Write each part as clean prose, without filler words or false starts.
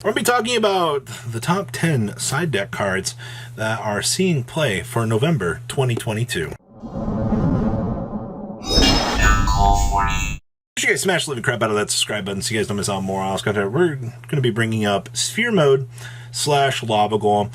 We're going to be talking about the top 10 side deck cards that are seeing play for November 2022. Make sure you guys smash the living crap out of that subscribe button so you guys don't miss out on more else content. We're going to be bringing up Sphere Mode / Lava Golem.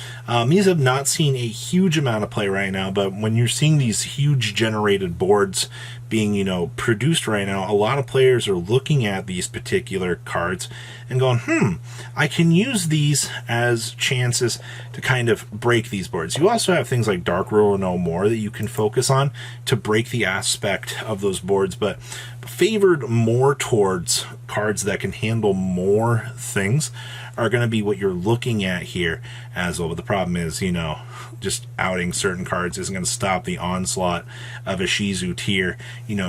These have not seen a huge amount of play right now, but when you're seeing these huge generated boards being, produced right now, a lot of players are looking at these particular cards and going, I can use these as chances to kind of break these boards. You also have things like Dark Rule No More that you can focus on to break the aspect of those boards, but favored more towards cards that can handle more things are going to be what you're looking at here as well. But the problem is, just outing certain cards isn't going to stop the onslaught of a Shizu tier,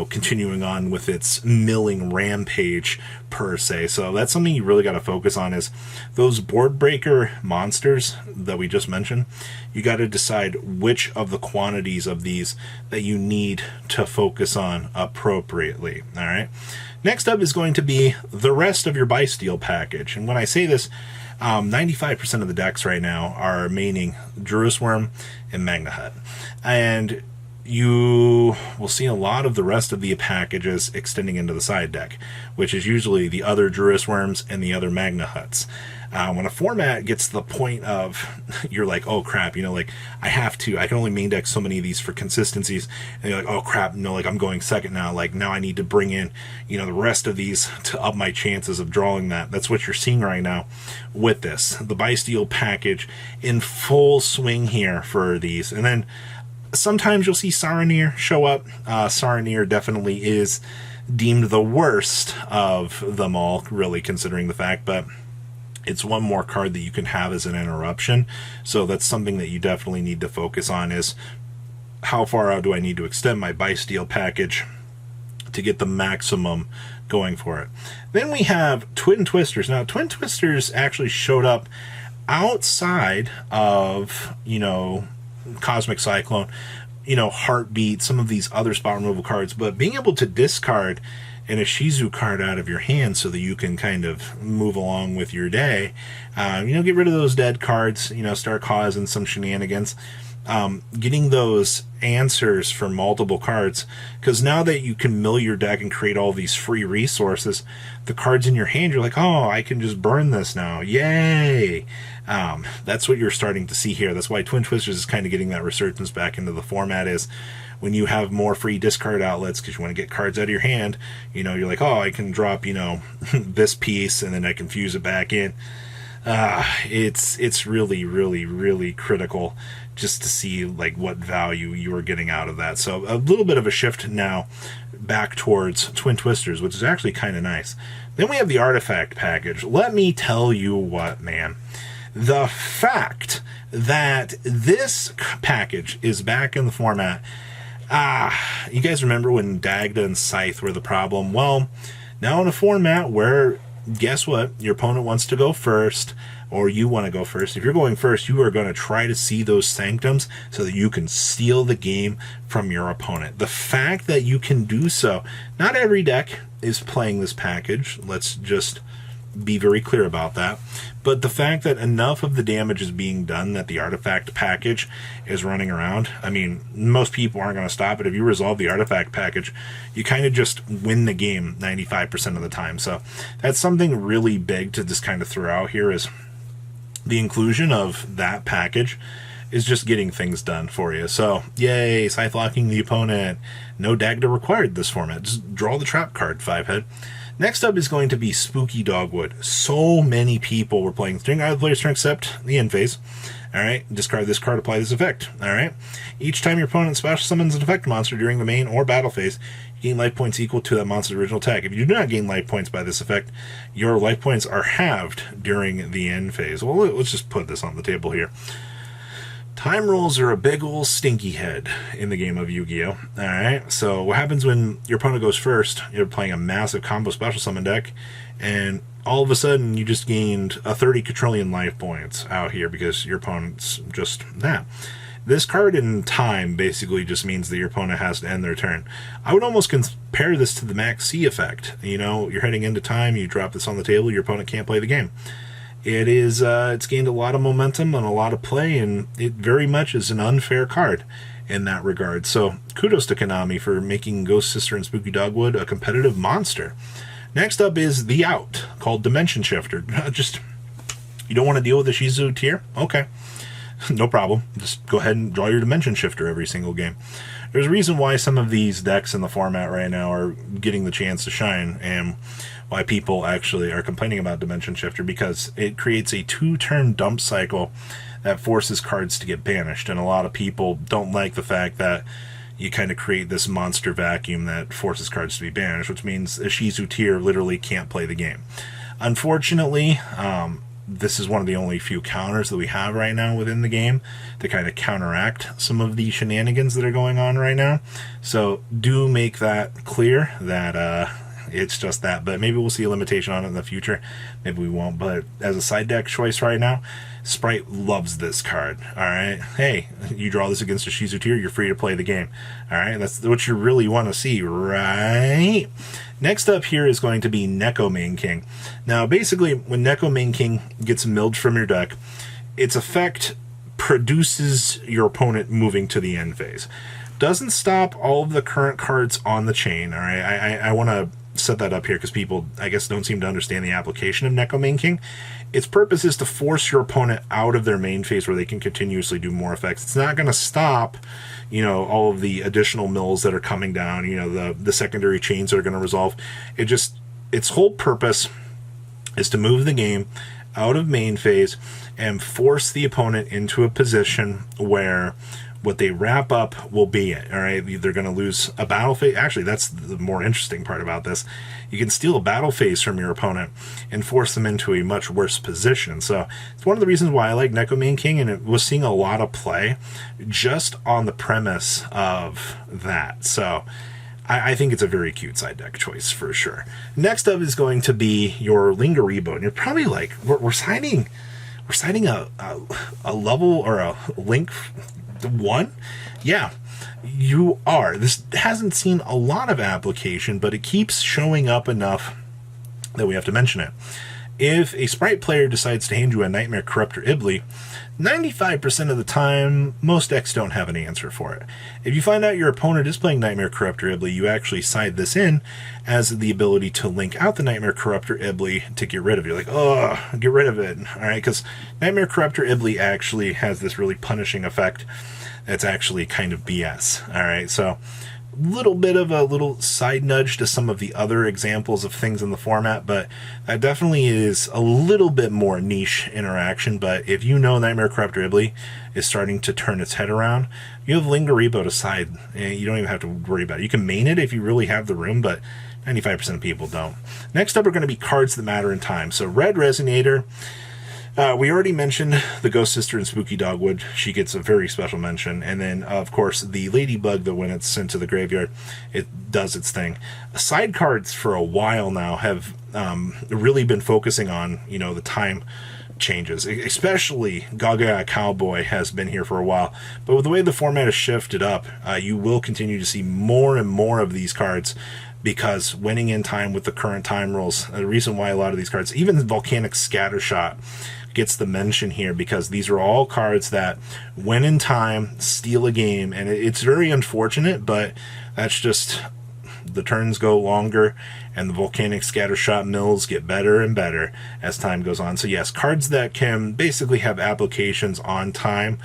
continuing on with its milling rampage per se. So that's something you really got to focus on is those board breaker monsters that we just mentioned. You got to decide which of the quantities of these that you need to focus on appropriately. All right. Next up is going to be the rest of your buy steal package. And when I say this, 95% of the decks right now are maining Druis Worm and Magna Hut. And you will see a lot of the rest of the packages extending into the side deck, which is usually the other Druis Worms and the other Magna Huts. When a format gets to the point of you're like, oh crap, I can only main deck so many of these for consistencies, and you're like, oh crap, I'm going second now, now I need to bring in, the rest of these to up my chances of drawing that. That's what you're seeing right now with this. The buy steal package in full swing here for these. And then sometimes you'll see Saronir show up. Saronir definitely is deemed the worst of them all, really, considering the fact, but it's one more card that you can have as an interruption. So that's something that you definitely need to focus on is how far out do I need to extend my buy steal package to get the maximum going for it. Then we have Twin Twisters. Now, Twin Twisters actually showed up outside of, Cosmic Cyclone, Heartbeat, some of these other spot removal cards, but being able to discard an Ishizu card out of your hand so that you can kind of move along with your day, get rid of those dead cards, start causing some shenanigans, getting those answers for multiple cards, because now that you can mill your deck and create all these free resources, the cards in your hand, you're like, oh, I can just burn this now, yay. That's what you're starting to see here. That's why Twin Twisters is kind of getting that resurgence back into the format, is when you have more free discard outlets because you want to get cards out of your hand, you're like, oh, I can drop, this piece and then I can fuse it back in. It's really, really, really critical just to see what value you are getting out of that. So a little bit of a shift now back towards Twin Twisters, which is actually kind of nice. Then we have the Artifact package. Let me tell you what, man. The fact that this package is back in the format, you guys remember when Dagda and Scythe were the problem? Well, now in a format where, guess what? Your opponent wants to go first, or you want to go first. If you're going first, you are going to try to see those sanctums so that you can steal the game from your opponent. The fact that you can do so, not every deck is playing this package. Let's just be very clear about that. But the fact that enough of the damage is being done that the Artifact package is running around, most people aren't going to stop it. If you resolve the Artifact package, you kind of just win the game 95% of the time. So that's something really big to just kind of throw out here, is the inclusion of that package is just getting things done for you. So, yay, Scythe locking the opponent. No Dagda required this format. Just draw the trap card, 5-head. Next up is going to be Spooky Dogwood. So many people were playing during either player's turn except the end phase. Alright, discard this card, apply this effect. Alright, each time your opponent special summons an effect monster during the main or battle phase, you gain life points equal to that monster's original attack. If you do not gain life points by this effect, your life points are halved during the end phase. Well, let's just put this on the table here. Time rolls are a big ol' stinky head in the game of Yu-Gi-Oh! Alright, so what happens when your opponent goes first? You're playing a massive combo special summon deck, and all of a sudden you just gained a 30 quadrillion life points out here because your opponent's just that. This card in time basically just means that your opponent has to end their turn. I would almost compare this to the Max C effect. You're heading into time, you drop this on the table, your opponent can't play the game. it's gained a lot of momentum and a lot of play, and it very much is an unfair card in that regard. So kudos to Konami for making Ghost Sister and Spooky Dogwood a competitive monster. Next up is the out, called Dimension Shifter. Just, you don't want to deal with the Shizu tier? Okay. No problem. Just go ahead and draw your Dimension Shifter every single game. There's a reason why some of these decks in the format right now are getting the chance to shine, and why people actually are complaining about Dimension Shifter, because it creates a 2-turn dump cycle that forces cards to get banished, and a lot of people don't like the fact that you kind of create this monster vacuum that forces cards to be banished, which means a Shizu tier literally can't play the game. Unfortunately, this is one of the only few counters that we have right now within the game to kind of counteract some of the shenanigans that are going on right now. So do make that clear that it's just that. But maybe we'll see a limitation on it in the future. Maybe we won't. But as a side deck choice right now, Sprite loves this card. Alright? Hey, you draw this against a Shizu tier, you're free to play the game. Alright? That's what you really want to see, right? Next up here is going to be Neko Main King. Now, basically, when Neko Main King gets milled from your deck, its effect produces your opponent moving to the end phase. Doesn't stop all of the current cards on the chain. All right, I want to set that up here because people, I guess, don't seem to understand the application of Neko Main King. Its purpose is to force your opponent out of their main phase where they can continuously do more effects. It's not going to stop, you know, all of the additional mills that are coming down, you know, the secondary chains that are going to resolve. Its whole purpose is to move the game out of main phase and force the opponent into a position where what they wrap up will be it. All right, they're going to lose a battle phase. Actually, that's the more interesting part about this. You can steal a battle phase from your opponent and force them into a much worse position. So it's one of the reasons why I like Neko Main King, and it was seeing a lot of play just on the premise of that. So I think it's a very cute side deck choice for sure. Next up is going to be your Lingaribo, and you're probably like, we're signing a level or a link 1? Yeah, you are. This hasn't seen a lot of application, but it keeps showing up enough that we have to mention it. If a Sprite player decides to hand you a Nightmare Corruptor Ibli, 95% of the time, most decks don't have an answer for it. If you find out your opponent is playing Nightmare Corruptor Ibli, you actually side this in as the ability to link out the Nightmare Corruptor Ibli to get rid of it. You're like, oh, get rid of it. All right, because Nightmare Corruptor Ibli actually has this really punishing effect that's actually kind of BS. All right, so little bit of a little side nudge to some of the other examples of things in the format, but that definitely is a little bit more niche interaction. But if you know Nightmare Corruptor Ibli is starting to turn its head around, you have Lingaribo to side, and you don't even have to worry about it. You can main it if you really have the room, but 95% of people don't. Next up are going to be cards that matter in time. So Red Resonator. We already mentioned the Ghost Sister and Spooky Dogwood. She gets a very special mention. And then, of course, the Ladybug, that when it's sent to the graveyard, it does its thing. Side cards for a while now have really been focusing on, you know, the time changes. Especially Gaga Cowboy has been here for a while. But with the way the format has shifted up, you will continue to see more and more of these cards, because winning in time with the current time rules, the reason why a lot of these cards, even Volcanic Scattershot, gets the mention here, because these are all cards that, when in time, steal a game. And it's very unfortunate, but that's just, the turns go longer, and the Volcanic Scattershot mills get better and better as time goes on. So yes, cards that can basically have applications on time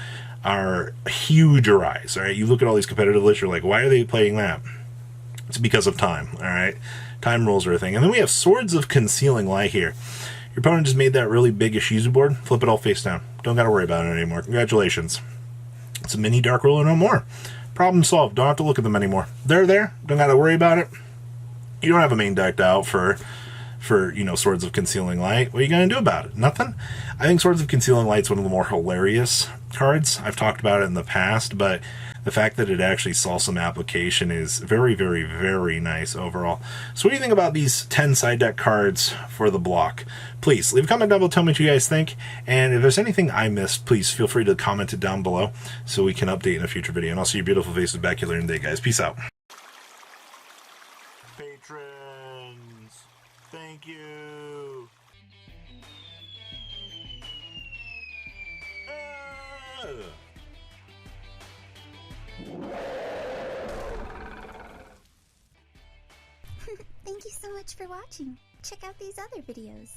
are a huge rise. All right, you look at all these competitive lists, you're like, why are they playing that? It's because of time. All right, time rules are a thing. And then we have Swords of Concealing Light here. Your opponent just made that really big Ishizu board. Flip it all face down. Don't got to worry about it anymore. Congratulations. It's a mini Dark Ruler, no more. Problem solved. Don't have to look at them anymore. They're there. Don't got to worry about it. You don't have a main decked out for you know, Swords of Concealing Light. What are you going to do about it? Nothing? I think Swords of Concealing Light is one of the more hilarious cards. I've talked about it in the past, but the fact that it actually saw some application is very, very, very nice overall. So what do you think about these 10 side deck cards for the block? Please leave a comment down below, tell me what you guys think. And if there's anything I missed, please feel free to comment it down below so we can update in a future video. And I'll see your beautiful faces back here later in the day, guys. Peace out. Patrons, thank you. ya! Thank you so much for watching. Check out these other videos.